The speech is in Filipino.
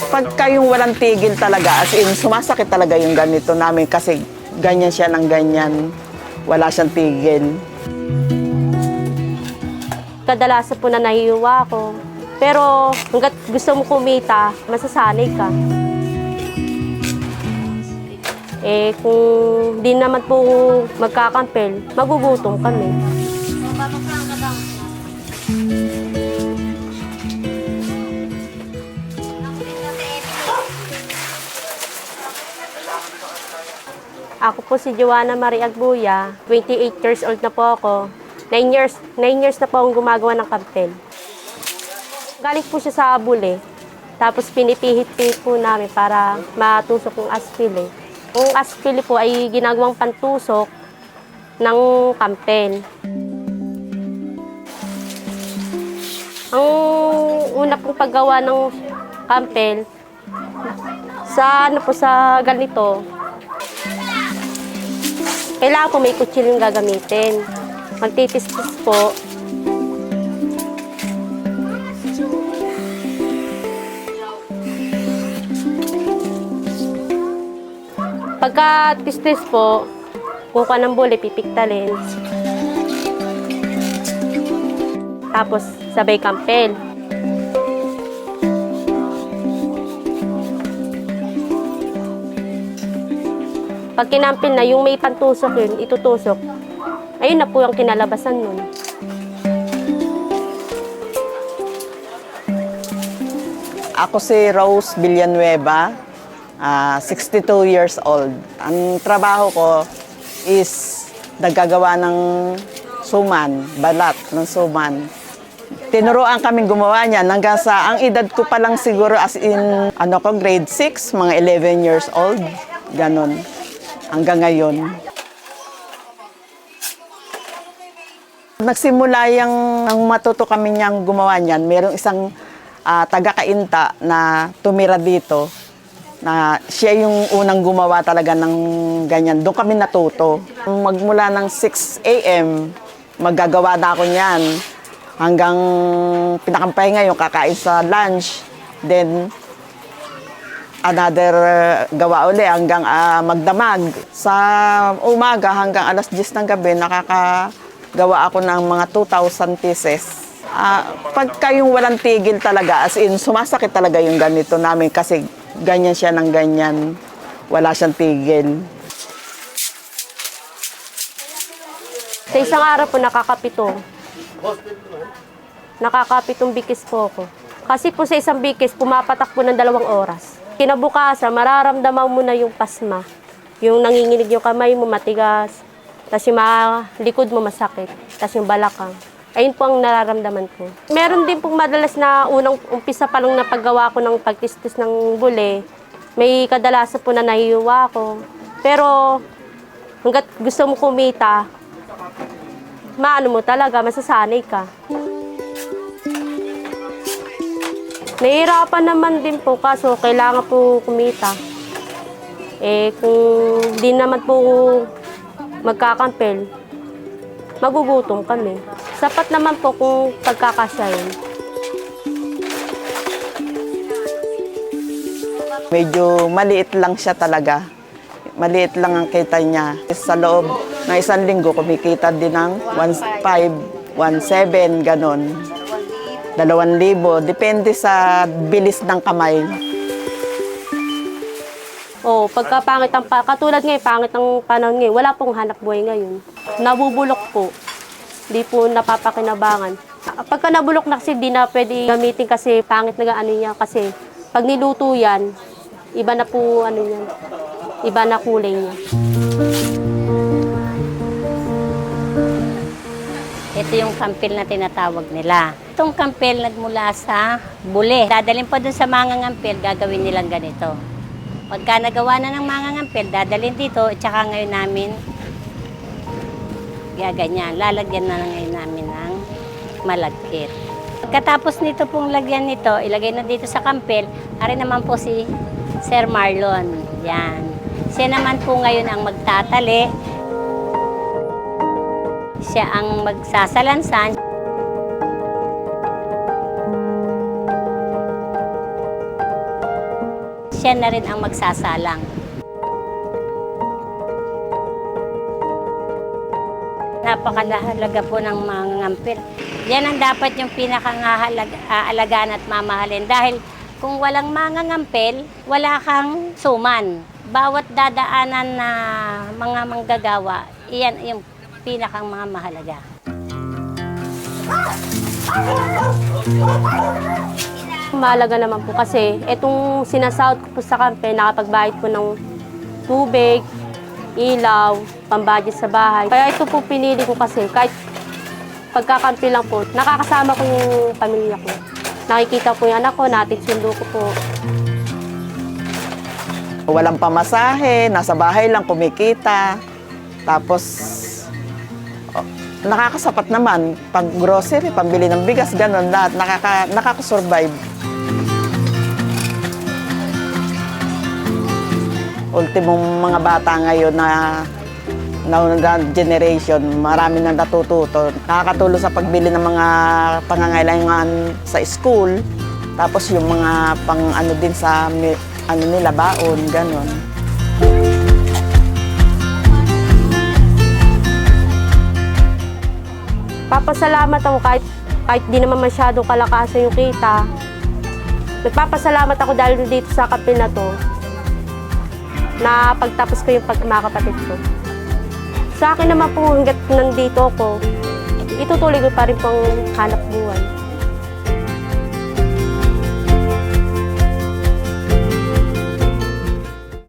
Pagka yung walang tigil talaga, as in, sumasakit talaga yung ganito namin kasi ganyan siya ng ganyan. Wala siyang tigil. Kadalasan po na nahihiwa ako. Pero hanggat gusto mo kumita, masasanay ka. Eh kung di naman po magkakampel, magugutom kami. Ako po si Joanna Marie Agbuya, 28 years old na po ako. 9 years na po akong gumagawa ng kampel. Galing po siya sa Abule. Tapos pinipihit-pihit po namin para matusok yung aspile. Yung aspile po ay ginagawang pantusok ng kampel. Ang una pong paggawa ng kampel, sa ganito, kailangan po may kutsilyo yung gagamitin. Magtitis-tis po. Pagka tis-tis po, kuha ng bule, pipiktalin. Tapos sabay kampel. Pag kinampil na, yung may pantusok yun, itutusok. Ayun na po yung kinalabasan nun. Ako si Rose Villanueva, 62 years old. Ang trabaho ko is naggagawa ng suman, balat ng suman. Tinuruan kaming gumawa niyan hanggang sa ang edad ko pa lang siguro as in grade 6, mga 11 years old. Ganon. Hanggang ngayon. Nagsimula ang matuto kami niyang gumawa niyan. Merong isang taga-Kainta na tumira dito na siya yung unang gumawa talaga ng ganyan. Doon kami natuto. Magmula ng 6 a.m., maggagawa na ako niyan. Hanggang pinakampay ngayon, kakain sa lunch. Then, another gawa uli hanggang magdamag. Sa umaga hanggang alas 10 ng gabi, nakakagawa ako ng mga 2,000 pieces. Pagka yung walang tigil talaga, as in, sumasakit talaga yung ganito namin kasi ganyan siya ng ganyan. Wala siyang tigil. Sa isang araw po, nakakapitong bikis po ako. Kasi po sa isang bikis, pumapatak po ng 2 oras. Kinabukasan, mararamdaman mo na yung pasma. Yung nanginginig yung kamay mo, matigas. Tapos yung likod mo masakit. Tapos yung balakang. Ayun po ang nararamdaman ko. Meron din pong madalas na unang umpisa pa lang na paggawa ko ng pagtistis ng bule. May kadalasan po na nahihiwa ako. Pero hanggat gusto mo kumita, maano mo talaga, masasanay ka. Nahihirapan naman din po kaso kailangan po kumita. Eh kung di naman po magkakampel, magugutom kami. Sapat naman po kung pagkakasyahin. Medyo maliit lang siya talaga. Maliit lang ang kita niya. Sa loob ng 1 linggo, kumikita din ng 1,500, 1,700, ganon. 2,000. Depende sa bilis ng kamay. Pagka pangit katulad ngayon, pangit ang panahon ngayon, wala pong hanap buhay ngayon. Nabubulok po. Di po napapakinabangan. Pagka nabulok na kasi, di na pwede gamitin kasi pangit na niya. Kasi pag niluto yan, iba na po yan. Iba na kulay niya. Ito yung kampil na tinatawag nila. Itong kampil nagmula sa bule. Dadalhin pa dun sa mangangampil, gagawin nilang ganito. Pagka nagawa na ng mangangampil, dadalhin dito, at saka ngayon namin gaganyan. Lalagyan na ngayon namin ng malagkit. Pagkatapos nito pong lagyan nito, ilagay na dito sa kampil, ari naman po si Sir Marlon. Yan. Siya naman po ngayon ang magtatali. Siya ang magsasalansan. siya na rin ang magsasalang. Napakahalaga po ng mga ngampil. Yan ang dapat yung pinakangahalagaan at mamahalin. Dahil kung walang mga ngampil, wala kang suman. Bawat dadaanan na mga manggagawa, iyan yung pinakang mga mahalaga. Mahalaga naman po kasi itong sinasahod ko po sa kampe, nakapagbayad po ng tubig, ilaw, pambudget sa bahay. Kaya ito po pinili ko kasi kahit pagkakampi lang po, nakakasama ko yung pamilya ko. Nakikita po yung anak ko, natin sundo ko po. Walang pamasahe, nasa bahay lang kumikita. Tapos, nakakasapat naman. Pag grocery, pambili ng bigas, gano'n lahat. Nakakasurvive. Ultimong mga bata ngayon na generation, marami nang natututo. Nakakatulong sa pagbili ng mga pangangailangan sa school. Tapos yung mga pang ano din sa ano nila, baon, gano'n. Papasalamat ako kahit di naman masyadong kalakasan yung kita. Nagpapasalamat ako dahil dito sa kampe na to, na pagtapos ko yung mga kapatid ko. Sa akin naman po, hanggat nandito ako, itutuloy ko pa rin pang hanap buhay.